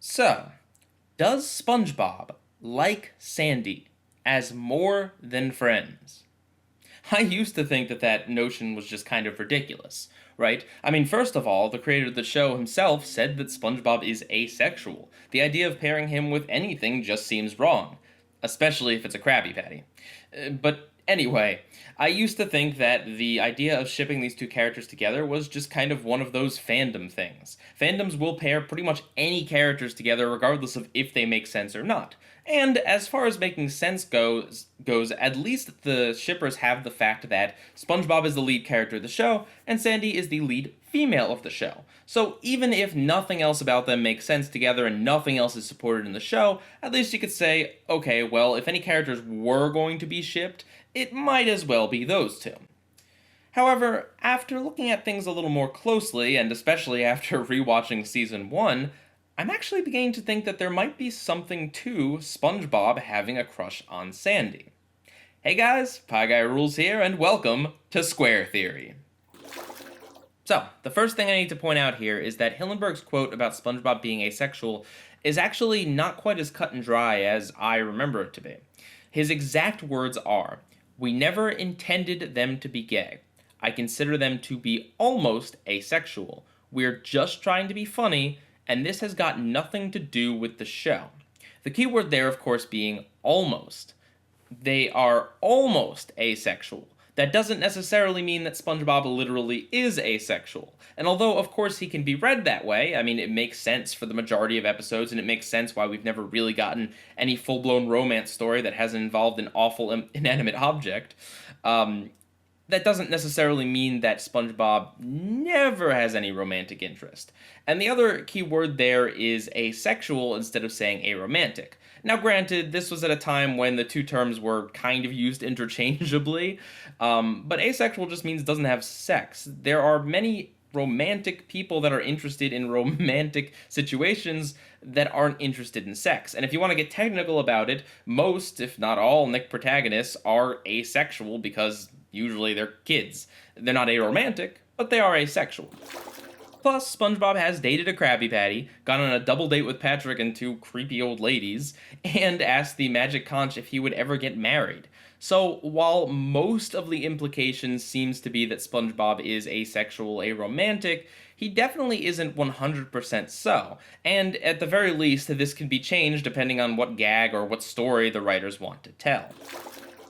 So, does SpongeBob like Sandy as more than friends? I used to think that that notion was just kind of ridiculous, right? I mean, first of all, the creator of the show himself said that SpongeBob is asexual. The idea of pairing him with anything just seems wrong, especially if it's a Krabby Patty. But anyway, I used to think that the idea of shipping these two characters together was just kind of one of those fandom things. Fandoms will pair pretty much any characters together regardless of if they make sense or not. And as far as making sense goes, at least the shippers have the fact that SpongeBob is the lead character of the show and Sandy is the lead female of the show. So even if nothing else about them makes sense together and nothing else is supported in the show, at least you could say, okay, well, if any characters were going to be shipped, it might as well be those two. However, after looking at things a little more closely, and especially after rewatching season 1, I'm actually beginning to think that there might be something to SpongeBob having a crush on Sandy. Hey guys, PIEGUYRULZ here, and welcome to Square Theory. So, the first thing I need to point out here is that Hillenburg's quote about SpongeBob being asexual is actually not quite as cut and dry as I remember it to be. His exact words are, "We never intended them to be gay. I consider them to be almost asexual. We're just trying to be funny, and this has got nothing to do with the show." The key word there, of course, being almost. They are almost asexual. That doesn't necessarily mean that SpongeBob literally is asexual. And although, of course, he can be read that way, I mean, it makes sense for the majority of episodes, and it makes sense why we've never really gotten any full-blown romance story that hasn't involved an awful inanimate object. That doesn't necessarily mean that SpongeBob never has any romantic interest. And the other key word there is asexual instead of saying aromantic. Now, granted, this was at a time when the two terms were kind of used interchangeably, but asexual just means doesn't have sex. There are many romantic people that are interested in romantic situations that aren't interested in sex. And if you want to get technical about it, most, if not all, Nick protagonists are asexual because usually they're kids. They're not aromantic, but they are asexual. Plus, SpongeBob has dated a Krabby Patty, gone on a double date with Patrick and two creepy old ladies, and asked the Magic Conch if he would ever get married. So, while most of the implication seems to be that SpongeBob is asexual, aromantic, he definitely isn't 100% so, and at the very least, this can be changed depending on what gag or what story the writers want to tell.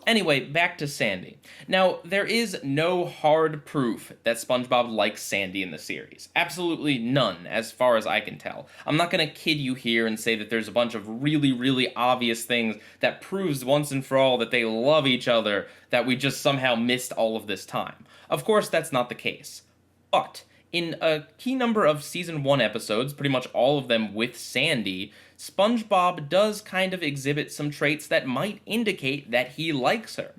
Anyway, back to Sandy. Now, there is no hard proof that SpongeBob likes Sandy in the series. Absolutely none, as far as I can tell. I'm not gonna kid you here and say that there's a bunch of really, really obvious things that proves once and for all that they love each other, that we just somehow missed all of this time. Of course, that's not the case. But in a key number of Season 1 episodes, pretty much all of them with Sandy, SpongeBob does kind of exhibit some traits that might indicate that he likes her.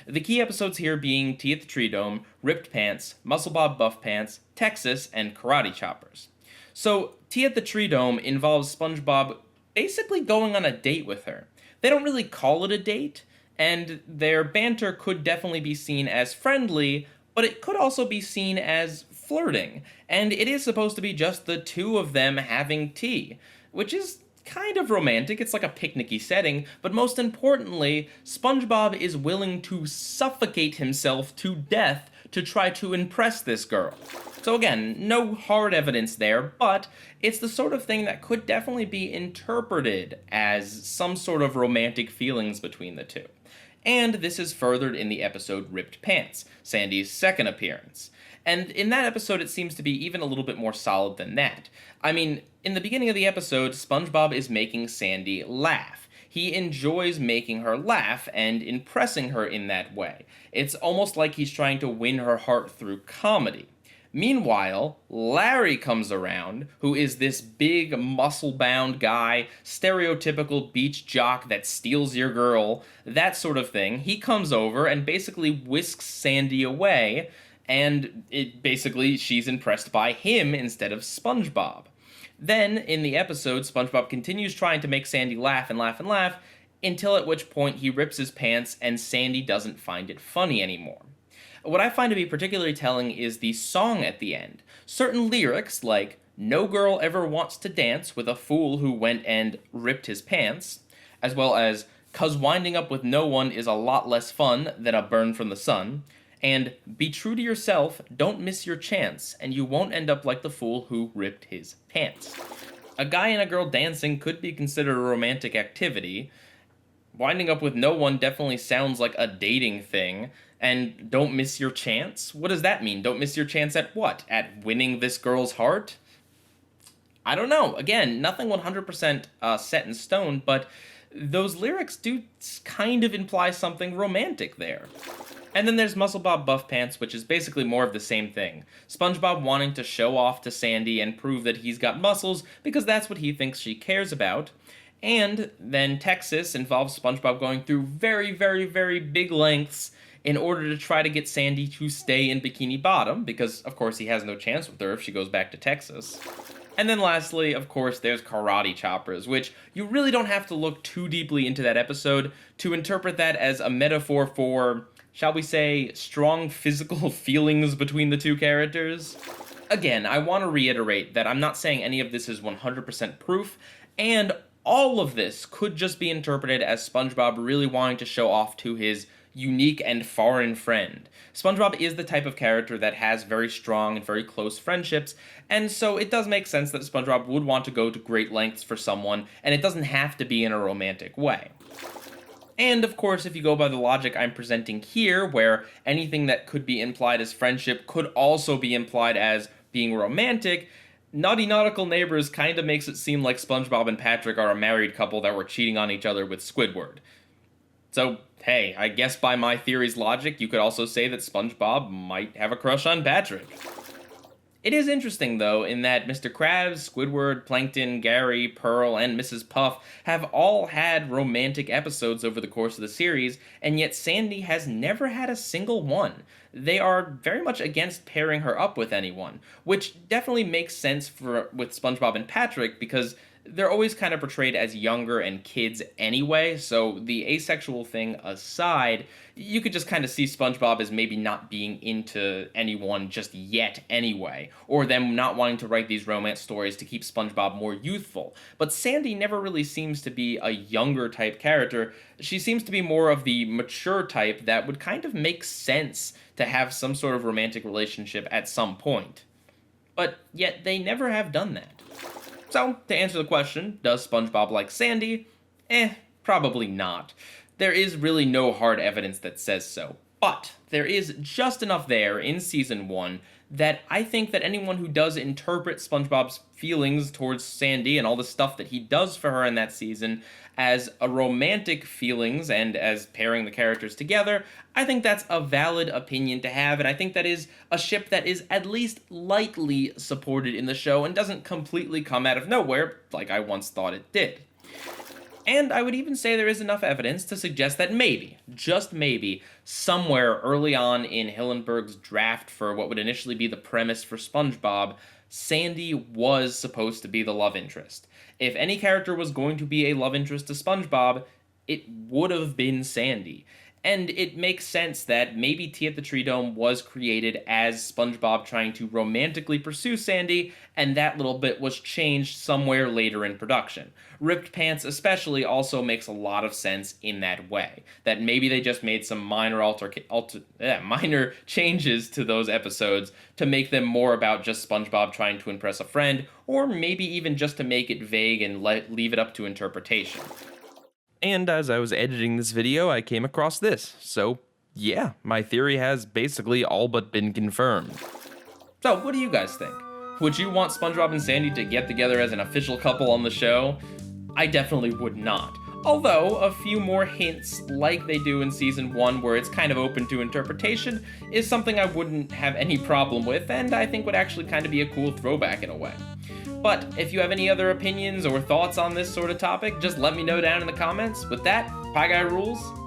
The key episodes here being Tea at the Tree Dome, Ripped Pants, Muscle Bob Buff Pants, Texas, and Karate Choppers. So, Tea at the Tree Dome involves SpongeBob basically going on a date with her. They don't really call it a date, and their banter could definitely be seen as friendly, but it could also be seen as flirting, and it is supposed to be just the two of them having tea, which is kind of romantic. It's like a picnicky setting, but most importantly, SpongeBob is willing to suffocate himself to death to try to impress this girl. So again, no hard evidence there, but it's the sort of thing that could definitely be interpreted as some sort of romantic feelings between the two. And this is furthered in the episode Ripped Pants, Sandy's second appearance. And in that episode, it seems to be even a little bit more solid than that. I mean, in the beginning of the episode, SpongeBob is making Sandy laugh. He enjoys making her laugh and impressing her in that way. It's almost like he's trying to win her heart through comedy. Meanwhile, Larry comes around, who is this big, muscle-bound guy, stereotypical beach jock that steals your girl, that sort of thing. He comes over and basically whisks Sandy away, and she's impressed by him instead of SpongeBob. Then, in the episode, SpongeBob continues trying to make Sandy laugh and laugh and laugh, until at which point he rips his pants and Sandy doesn't find it funny anymore. What I find to be particularly telling is the song at the end. Certain lyrics, like, no girl ever wants to dance with a fool who went and ripped his pants, as well as 'cause winding up with no one is a lot less fun than a burn from the sun, and be true to yourself, don't miss your chance, and you won't end up like the fool who ripped his pants. A guy and a girl dancing could be considered a romantic activity. Winding up with no one definitely sounds like a dating thing. And don't miss your chance? What does that mean? Don't miss your chance at what? At winning this girl's heart? I don't know. Again, nothing 100% set in stone, but those lyrics do kind of imply something romantic there. And then there's Muscle Bob Buff Pants, which is basically more of the same thing. SpongeBob wanting to show off to Sandy and prove that he's got muscles because that's what he thinks she cares about. And then Texas involves SpongeBob going through very, very, very big lengths in order to try to get Sandy to stay in Bikini Bottom, because of course he has no chance with her if she goes back to Texas. And then lastly, of course, there's Karate Choppers, which you really don't have to look too deeply into that episode to interpret that as a metaphor for, shall we say, strong physical feelings between the two characters. Again, I want to reiterate that I'm not saying any of this is 100% proof, and all of this could just be interpreted as SpongeBob really wanting to show off to his unique and foreign friend. SpongeBob is the type of character that has very strong and very close friendships, and so it does make sense that SpongeBob would want to go to great lengths for someone, and it doesn't have to be in a romantic way. And of course, if you go by the logic I'm presenting here, where anything that could be implied as friendship could also be implied as being romantic, Naughty Nautical Neighbors kinda makes it seem like SpongeBob and Patrick are a married couple that were cheating on each other with Squidward. So, hey, I guess by my theory's logic, you could also say that SpongeBob might have a crush on Patrick. It is interesting, though, in that Mr. Krabs, Squidward, Plankton, Gary, Pearl, and Mrs. Puff have all had romantic episodes over the course of the series, and yet Sandy has never had a single one. They are very much against pairing her up with anyone, which definitely makes sense with SpongeBob and Patrick, because they're always kind of portrayed as younger and kids anyway, so the asexual thing aside, you could just kind of see SpongeBob as maybe not being into anyone just yet anyway, or them not wanting to write these romance stories to keep SpongeBob more youthful. But Sandy never really seems to be a younger type character. She seems to be more of the mature type that would kind of make sense to have some sort of romantic relationship at some point. But yet they never have done that. So, to answer the question, does SpongeBob like Sandy? Probably not. There is really no hard evidence that says so. But there is just enough there in Season 1 that I think that anyone who does interpret SpongeBob's feelings towards Sandy and all the stuff that he does for her in that season as a romantic feelings and as pairing the characters together, I think that's a valid opinion to have, and I think that is a ship that is at least lightly supported in the show and doesn't completely come out of nowhere like I once thought it did. And I would even say there is enough evidence to suggest that maybe, just maybe, somewhere early on in Hillenburg's draft for what would initially be the premise for SpongeBob, Sandy was supposed to be the love interest. If any character was going to be a love interest to SpongeBob, it would have been Sandy. And it makes sense that maybe Tea at the Tree Dome was created as SpongeBob trying to romantically pursue Sandy, and that little bit was changed somewhere later in production. Ripped Pants especially also makes a lot of sense in that way. That maybe they just made some minor minor changes to those episodes to make them more about just SpongeBob trying to impress a friend, or maybe even just to make it vague and leave it up to interpretation. And as I was editing this video, I came across this. So, yeah, my theory has basically all but been confirmed. So, what do you guys think? Would you want SpongeBob and Sandy to get together as an official couple on the show? I definitely would not. Although, a few more hints, like they do in Season 1, where it's kind of open to interpretation, is something I wouldn't have any problem with, and I think would actually kind of be a cool throwback in a way. But if you have any other opinions or thoughts on this sort of topic, just let me know down in the comments. With that, PIEGUYRULZ,